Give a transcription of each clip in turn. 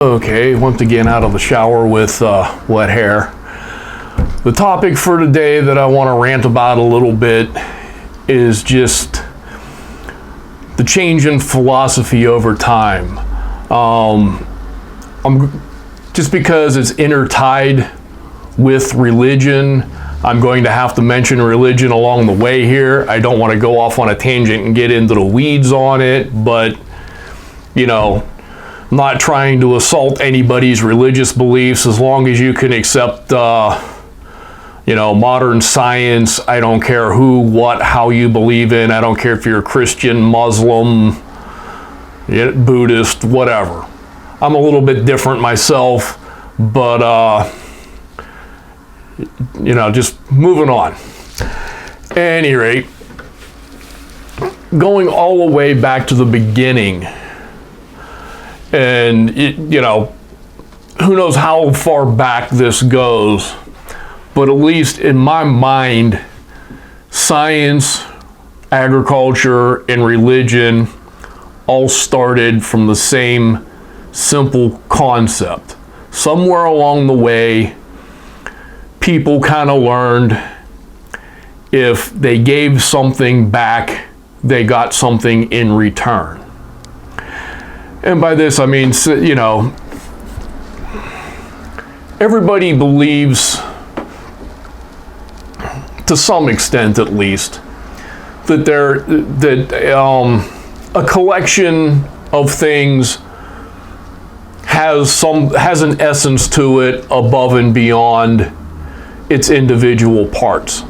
Okay, once again out of the shower with wet hair. The topic for today that I want to rant about a little bit is just the change in philosophy over time. Just because it's intertied with religion, I'm going to have to mention religion along the way here. I don't want to go off on a tangent and get into the weeds on it, but not trying to assault anybody's religious beliefs as long as you can accept, modern science. I don't care who, what, how you believe in. I don't care if you're a Christian, Muslim, Buddhist, whatever. I'm a little bit different myself, but, just moving on. At any rate, going all the way back to the beginning, and who knows how far back this goes, but at least in my mind, science, agriculture, and religion all started from the same simple concept. Somewhere along the way, people kind of learned if they gave something back, they got something in return. And by this, I mean, everybody believes, to some extent at least, that a collection of things has an essence to it above and beyond its individual parts.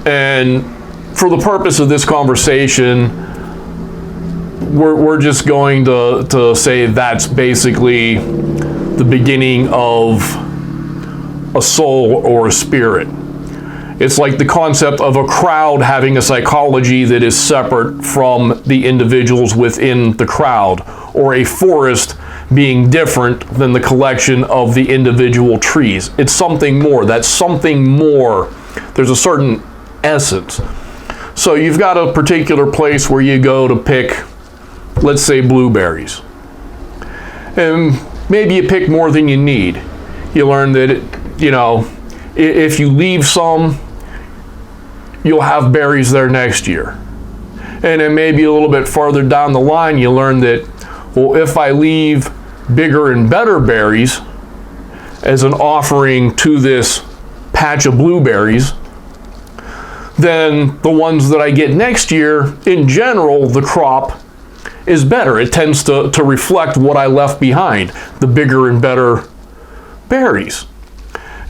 And for the purpose of this conversation, we're just going to say that's basically the beginning of a soul or a spirit. It's like the concept of a crowd having a psychology that is separate from the individuals within the crowd, or a forest being different than the collection of the individual trees. It's something more. That's something more. There's a certain essence. So you've got a particular place where you go to pick, let's say, blueberries. And maybe you pick more than you need. You learn that, if you leave some, you'll have berries there next year. And then maybe a little bit farther down the line, you learn that, well, if I leave bigger and better berries as an offering to this patch of blueberries, then the ones that I get next year, in general, the crop is better. It tends to reflect what I left behind, the bigger and better berries.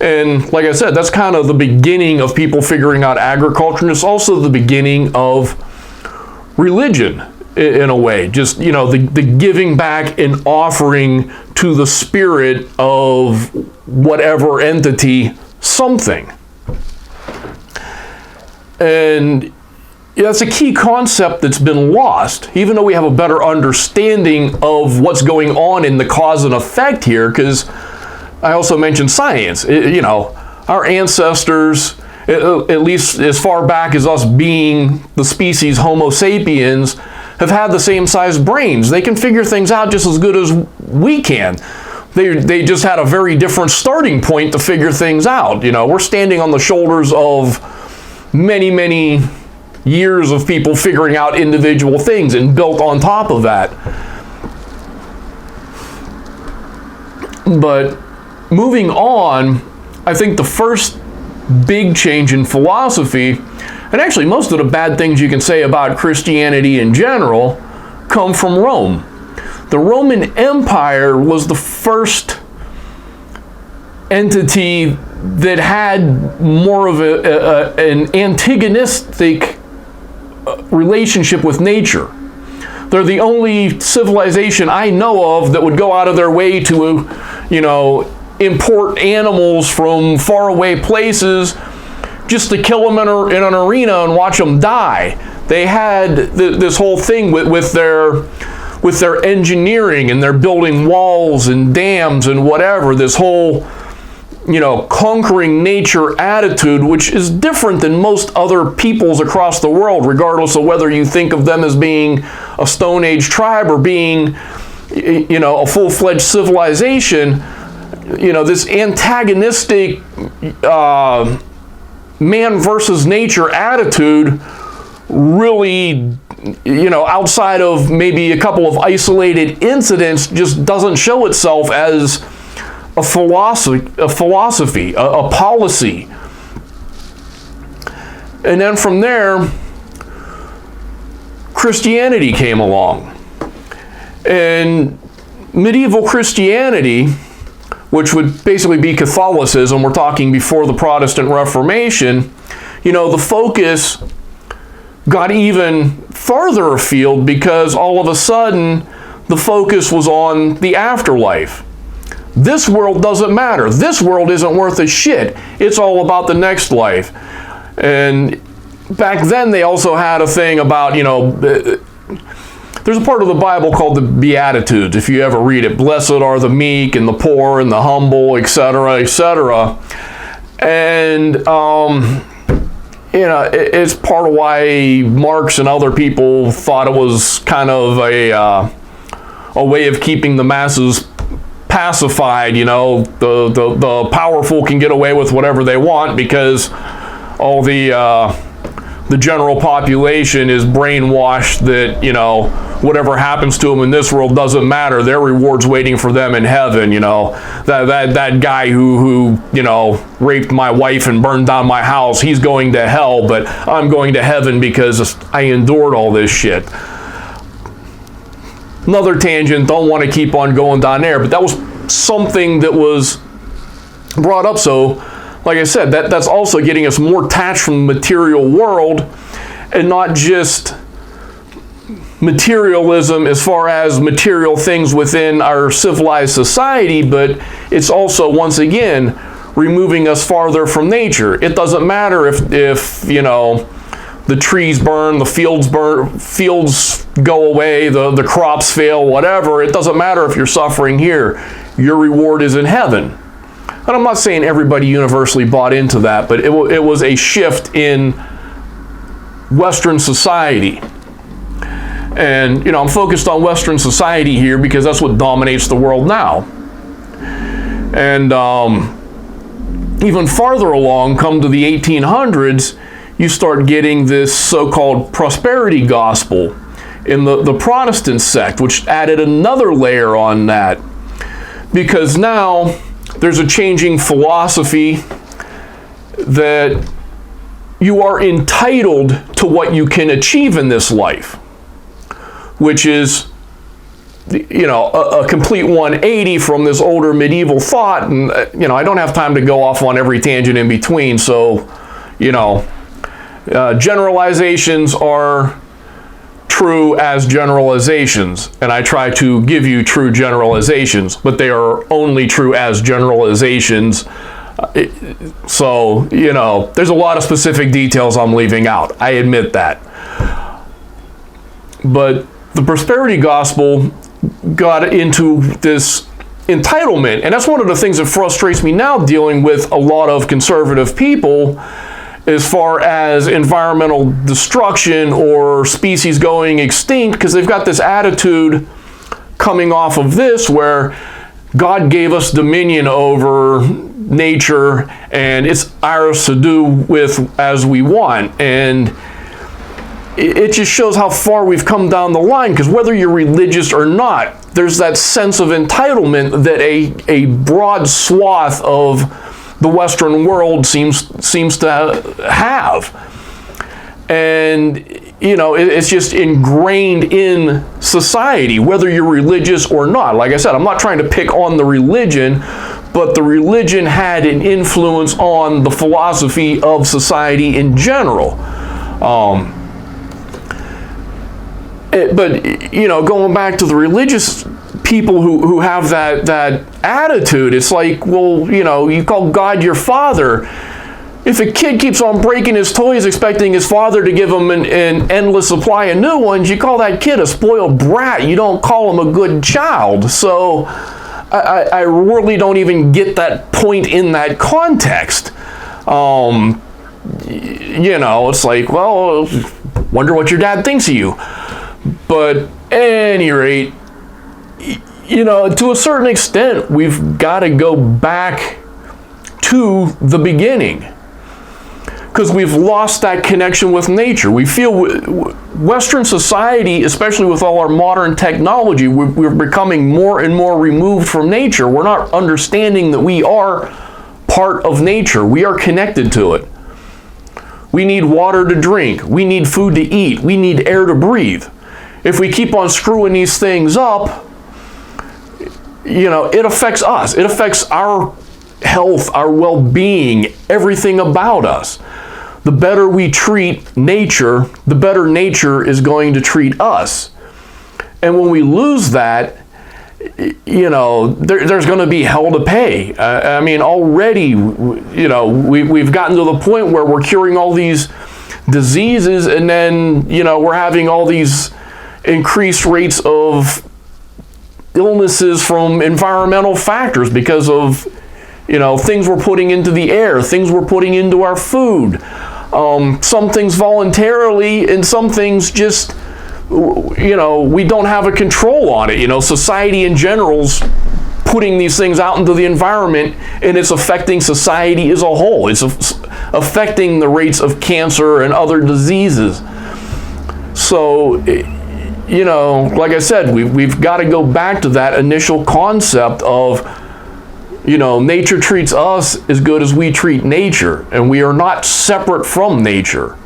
And like I said, that's kind of the beginning of people figuring out agriculture, and it's also the beginning of religion in a way. Just, the giving back and offering to the spirit of whatever entity something. And that's a key concept that's been lost, even though we have a better understanding of what's going on in the cause and effect here, because I also mentioned science. Our ancestors, at least as far back as us being the species Homo sapiens, have had the same size brains. They can figure things out just as good as we can. They just had a very different starting point to figure things out. We're standing on the shoulders of many, many years of people figuring out individual things, and built on top of that. But moving on, I think the first big change in philosophy, and actually most of the bad things you can say about Christianity in general, come from Rome. The Roman Empire was the first entity that had more of an antagonistic relationship with nature. They're the only civilization I know of that would go out of their way to, import animals from faraway places just to kill them in an arena and watch them die. They had this whole thing with their engineering, and they're building walls and dams and whatever, this whole conquering nature attitude, which is different than most other peoples across the world, regardless of whether you think of them as being a Stone Age tribe or being a full-fledged civilization, this antagonistic man versus nature attitude really, outside of maybe a couple of isolated incidents, just doesn't show itself as a philosophy, a policy. And then from there, Christianity came along. And medieval Christianity, which would basically be Catholicism, we're talking before the Protestant Reformation, the focus got even farther afield because all of a sudden the focus was on the afterlife. This world doesn't matter. This world isn't worth a shit. It's all about the next life. And back then they also had a thing about, there's a part of the Bible called the Beatitudes, if you ever read it. Blessed are the meek and the poor and the humble, etc., etc. And, it's part of why Marx and other people thought it was kind of a way of keeping the masses pacified. The powerful can get away with whatever they want because all the general population is brainwashed that, whatever happens to them in this world doesn't matter. Their reward's waiting for them in heaven. That guy who raped my wife and burned down my house, he's going to hell, but I'm going to heaven because I endured all this shit. Another tangent, don't want to keep on going down there, but that was something that was brought up. So, like I said, that's also getting us more detached from the material world, and not just materialism as far as material things within our civilized society, but it's also, once again, removing us farther from nature. It doesn't matter if the trees burn, the fields go away, the crops fail, whatever. It doesn't matter if you're suffering here. Your reward is in heaven. And I'm not saying everybody universally bought into that, but it was a shift in Western society. And, I'm focused on Western society here because that's what dominates the world now. And even farther along, come to the 1800s, you start getting this so-called prosperity gospel in the Protestant sect, which added another layer on that. Because now there's a changing philosophy that you are entitled to what you can achieve in this life, which is, a complete 180 from this older medieval thought. And, I don't have time to go off on every tangent in between. So, generalizations are true as generalizations, and I try to give you true generalizations, but they are only true as generalizations. So, there's a lot of specific details I'm leaving out. I admit that. But the prosperity gospel got into this entitlement, and that's one of the things that frustrates me now dealing with a lot of conservative people as far as environmental destruction or species going extinct, because they've got this attitude coming off of this where God gave us dominion over nature and it's ours to do with as we want. And it just shows how far we've come down the line, because whether you're religious or not, there's that sense of entitlement that a broad swath of the Western world seems to have. And, it's just ingrained in society, whether you're religious or not. Like I said, I'm not trying to pick on the religion, but the religion had an influence on the philosophy of society in general. But going back to the religious people who have that attitude, it's like, well, you call God your father. If a kid keeps on breaking his toys expecting his father to give him an endless supply of new ones, you call that kid a spoiled brat. You don't call him a good child. So I really don't even get that point in that context. It's like, well, wonder what your dad thinks of you. But at any rate, to a certain extent, we've got to go back to the beginning, because we've lost that connection with nature. We feel Western society, especially with all our modern technology, we're becoming more and more removed from nature. We're not understanding that we are part of nature. We are connected to it. We need water to drink. We need food to eat. We need air to breathe. If we keep on screwing these things up, it affects us. It affects our health, our well-being, everything about us. The better we treat nature, the better nature is going to treat us. And when we lose that, there's going to be hell to pay. Already, we've gotten to the point where we're curing all these diseases, and then, we're having all these increased rates of illnesses from environmental factors because of, things we're putting into the air, things we're putting into our food. Some things voluntarily, and some things just, we don't have a control on it. Society in general's putting these things out into the environment, and it's affecting society as a whole. It's affecting the rates of cancer and other diseases. So, like I said, we've got to go back to that initial concept of, nature treats us as good as we treat nature, and we are not separate from nature.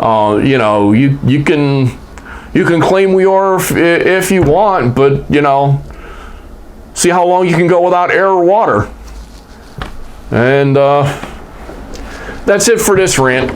You can claim we are if you want, but see how long you can go without air or water. And that's it for this rant.